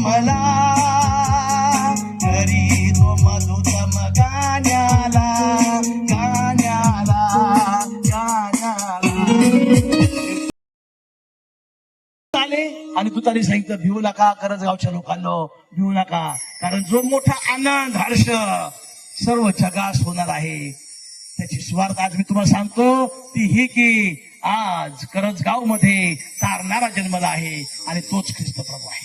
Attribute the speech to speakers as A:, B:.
A: जन्मला घरी तो मधुतम गाण्याला गाण्याला आले आणि तू तरी सांगितलं भिवू नका. करंजगावच्या लोकांनो भिवू नका, कारण जो मोठा आनंद हर्ष सर्व जगास होणार आहे त्याची सुवार्थ आज मी तुम्हाला सांगतो ती ही की आज करंजगाव मध्ये तारणारा जन्मला आहे आणि तोच ख्रिस्त प्रभू आहे.